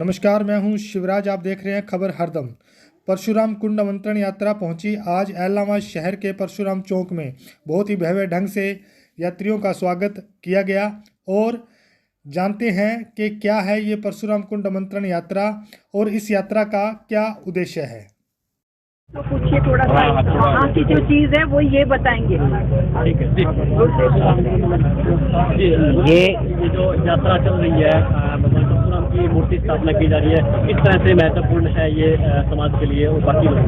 नमस्कार, मैं हूं शिवराज। आप देख रहे हैं खबर हरदम। परशुराम कुंड आमंत्रण यात्रा पहुंची आज एलनाबाद शहर के परशुराम चौक में। बहुत ही भव्य ढंग से यात्रियों का स्वागत किया गया और जानते हैं कि क्या है ये परशुराम कुंड आमंत्रण यात्रा और इस यात्रा का क्या उद्देश्य है। तो पूछिए थोड़ा सा वहाँ की जो चीज़ है वो ये बताएंगे। ठीक है जी। ये जो यात्रा चल रही है भगवान परशुराम की मूर्ति स्थापना की जा रही है, किस तरह से महत्वपूर्ण है ये समाज के लिए और बाकी लोगों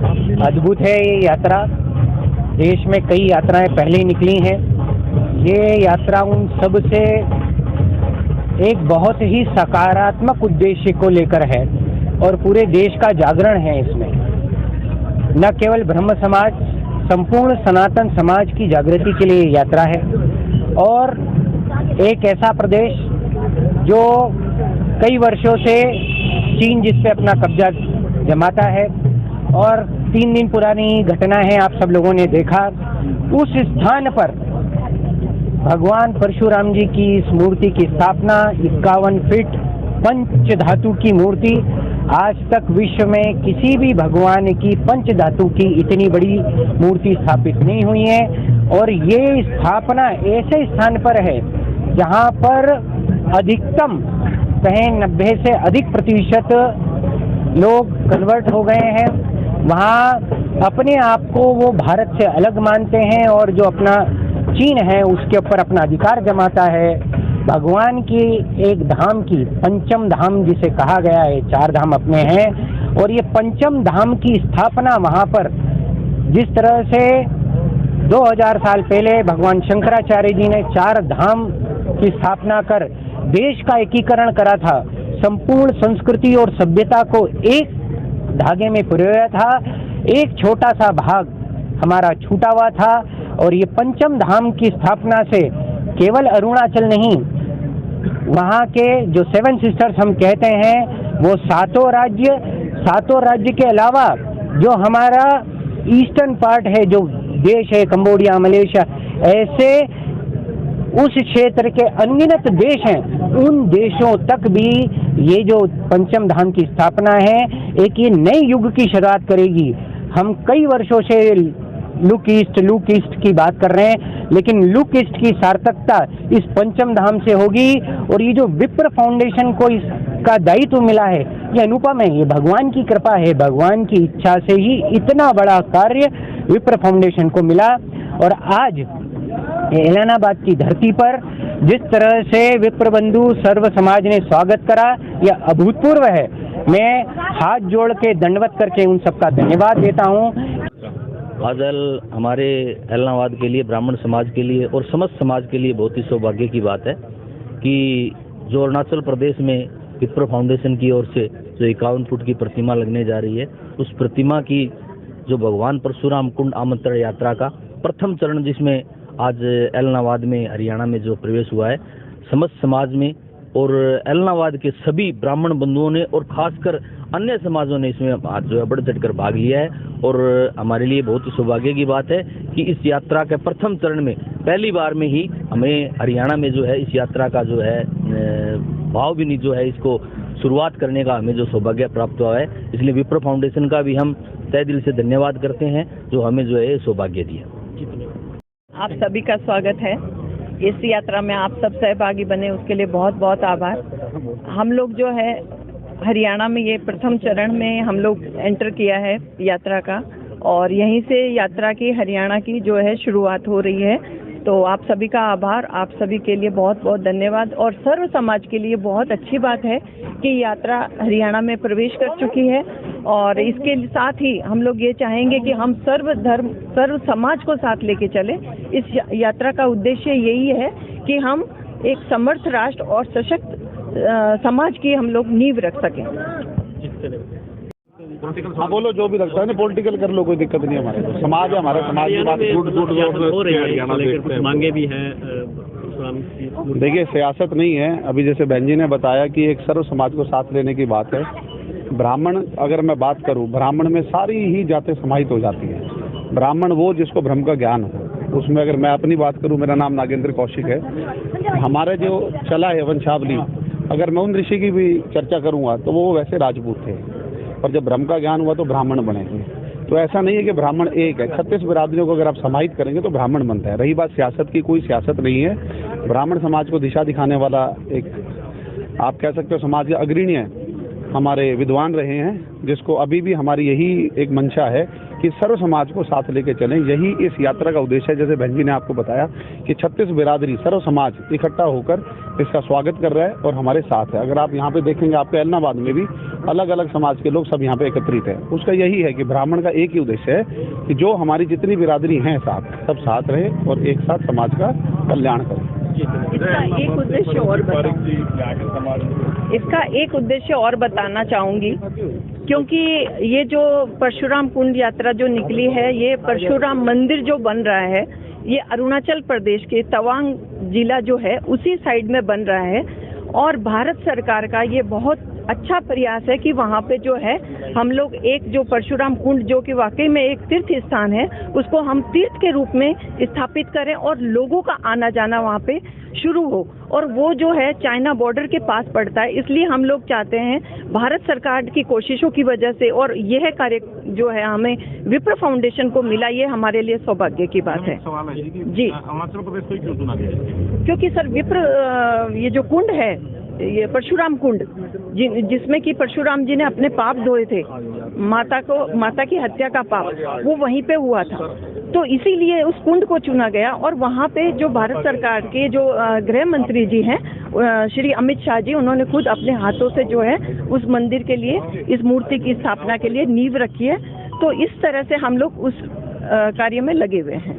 के लिए? अद्भुत है ये यात्रा। देश में कई यात्राएं पहले निकली हैं। ये यात्रा उन सब से एक बहुत ही सकारात्मक उद्देश्य को लेकर है और पूरे देश का जागरण है इसमें। न केवल ब्रह्म समाज, संपूर्ण सनातन समाज की जागृति के लिए यात्रा है और एक ऐसा प्रदेश जो कई वर्षों से चीन जिस पे अपना कब्जा जमाता है और 3 दिन पुरानी घटना है, आप सब लोगों ने देखा। उस स्थान पर भगवान परशुराम जी की इस मूर्ति की स्थापना 51 फीट पंच धातु की मूर्ति। आज तक विश्व में किसी भी भगवान की पंच धातु की इतनी बड़ी मूर्ति स्थापित नहीं हुई है और ये स्थापना ऐसे स्थान पर है जहाँ पर अधिकतम 90 से अधिक प्रतिशत लोग कन्वर्ट हो गए हैं। वहाँ अपने आप को वो भारत से अलग मानते हैं और जो अपना चीन है उसके ऊपर अपना अधिकार जमाता है। भगवान की एक धाम की, पंचम धाम जिसे कहा गया है, 4 धाम अपने हैं और ये पंचम धाम की स्थापना वहाँ पर जिस तरह से 2000 साल पहले भगवान शंकराचार्य जी ने 4 धाम की स्थापना कर देश का एकीकरण करा था, संपूर्ण संस्कृति और सभ्यता को एक धागे में पिरोया था, एक छोटा सा भाग हमारा छूटा हुआ था। और ये पंचम धाम की स्थापना से केवल अरुणाचल नहीं, वहाँ के जो 7 सिस्टर्स हम कहते हैं वो सातों राज्य के अलावा जो हमारा ईस्टर्न पार्ट है, जो देश है कंबोडिया, मलेशिया, ऐसे उस क्षेत्र के अनगिनत देश हैं, उन देशों तक भी ये जो पंचम धाम की स्थापना है एक ये नए युग की शुरुआत करेगी। हम कई वर्षों से लुक ईस्ट की बात कर रहे हैं, लेकिन लुक ईस्ट की सार्थकता इस पंचम धाम से होगी। और ये जो विप्र फाउंडेशन को इसका दायित्व मिला है ये अनुपम है, ये भगवान की कृपा है, भगवान की इच्छा से ही इतना बड़ा कार्य विप्र फाउंडेशन को मिला। और आज एलनाबाद की धरती पर जिस तरह से विप्र बंधु सर्व समाज ने स्वागत करा यह अभूतपूर्व है। मैं हाथ जोड़ के दंडवत करके उन सबका धन्यवाद देता हूँ। आज हमारे एलनाबाद के लिए, ब्राह्मण समाज के लिए और समस्त समाज के लिए बहुत ही सौभाग्य की बात है कि जो अरुणाचल प्रदेश में विप्रो फाउंडेशन की ओर से जो 51 फुट की प्रतिमा लगने जा रही है, उस प्रतिमा की जो भगवान परशुराम कुंड आमंत्रण यात्रा का प्रथम चरण जिसमें आज एलनाबाद में, हरियाणा में जो प्रवेश हुआ है, समस्त समाज में और एलनाबाद के सभी ब्राह्मण बंधुओं ने और खासकर अन्य समाजों ने इसमें आज जो है बढ़ चढ़कर भाग लिया है। और हमारे लिए बहुत ही सौभाग्य की बात है कि इस यात्रा के प्रथम चरण में पहली बार में ही हमें हरियाणा में जो है इस यात्रा का जो है भावभीनी जो है इसको शुरुआत करने का हमें जो सौभाग्य प्राप्त हुआ है, इसलिए विप्रो फाउंडेशन का भी हम तहे दिल से धन्यवाद करते हैं जो हमें जो है सौभाग्य दिया। आप सभी का स्वागत है इस यात्रा में, आप सब सहभागी बने उसके लिए बहुत बहुत आभार। हम लोग जो है हरियाणा में ये प्रथम चरण में हम लोग एंटर किया है यात्रा का और यहीं से यात्रा की, हरियाणा की जो है शुरुआत हो रही है। तो आप सभी का आभार, आप सभी के लिए बहुत बहुत धन्यवाद। और सर्व समाज के लिए बहुत अच्छी बात है कि यात्रा हरियाणा में प्रवेश कर चुकी है और इसके साथ ही हम लोग ये चाहेंगे कि हम सर्व धर्म, सर्व समाज को साथ लेके चले। इस यात्रा का उद्देश्य यही है कि हम एक समर्थ राष्ट्र और सशक्त समाज की हम लोग नींव रख सकें। हाँ बोलो, जो भी लगता है ना पॉलिटिकल कर लो, कोई दिक्कत नहीं। हमारे तो समाज है, हमारा समाज की बात हो रही है, कुछ मांगे भी हैं। देखिए सियासत नहीं है, अभी जैसे बहन जी ने बताया कि एक सर्व समाज को साथ लेने की बात है। ब्राह्मण, अगर मैं बात करूं, ब्राह्मण में सारी ही जातें समाहित हो जाती हैं। ब्राह्मण वो जिसको ब्रह्म का ज्ञान हो, उसमें अगर मैं अपनी बात करूं, मेरा नाम नागेंद्र कौशिक है। हमारे जो चला है वंशावली, अगर मैं उन ऋषि की भी चर्चा करूंगा तो वो वैसे राजपूत थे, और जब ब्रह्म का ज्ञान हुआ तो ब्राह्मण बने थे। तो ऐसा नहीं है कि ब्राह्मण एक है, 36 बिरादरियों को अगर आप समाहित करेंगे तो ब्राह्मण बनता है। रही बात सियासत की, कोई सियासत नहीं है। ब्राह्मण समाज को दिशा दिखाने वाला एक, आप कह सकते हो, समाज के अग्रणी है, हमारे विद्वान रहे हैं, जिसको अभी भी हमारी यही एक मंशा है कि सर्व समाज को साथ लेके चलें। यही इस यात्रा का उद्देश्य है। जैसे बहन जी ने आपको बताया कि 36 बिरादरी, सर्व समाज इकट्ठा होकर इसका स्वागत कर रहा है और हमारे साथ है। अगर आप यहाँ पे देखेंगे, आपके ऐलनाबाद में भी अलग अलग समाज के लोग सब यहाँ पे एकत्रित है। उसका यही है कि ब्राह्मण का एक ही उद्देश्य है कि जो हमारी जितनी बिरादरी हैं साथ, सब साथ रहे और एक साथ समाज का कल्याण करें। इसका एक उद्देश्य और इसका एक उद्देश्य और बताना चाहूंगी, क्योंकि ये जो परशुराम कुंड यात्रा जो निकली है, ये परशुराम मंदिर जो बन रहा है, ये अरुणाचल प्रदेश के तवांग जिला जो है उसी साइड में बन रहा है। और भारत सरकार का ये बहुत अच्छा प्रयास है कि वहाँ पे जो है हम लोग एक जो परशुराम कुंड जो कि वाकई में एक तीर्थ स्थान है, उसको हम तीर्थ के रूप में स्थापित करें और लोगों का आना जाना वहाँ पे शुरू हो। और वो जो है चाइना बॉर्डर के पास पड़ता है, इसलिए हम लोग चाहते हैं भारत सरकार की कोशिशों की वजह से, और यह कार्य जो है हमें विप्र फाउंडेशन को मिला, ये हमारे लिए सौभाग्य की बात है। जी, अरुणाचल प्रदेश को क्यों चुना गया? क्योंकि सर विप्र ये जो कुंड है, ये परशुराम कुंड जिसमें कि परशुराम जी ने अपने पाप धोए थे, माता की हत्या का पाप वो वहीं पे हुआ था, तो इसीलिए उस कुंड को चुना गया। और वहाँ पे जो भारत सरकार के जो गृह मंत्री जी हैं, श्री अमित शाह जी, उन्होंने खुद अपने हाथों से जो है उस मंदिर के लिए, इस मूर्ति की स्थापना के लिए नींव रखी है। तो इस तरह से हम लोग उस कार्य में लगे हुए हैं।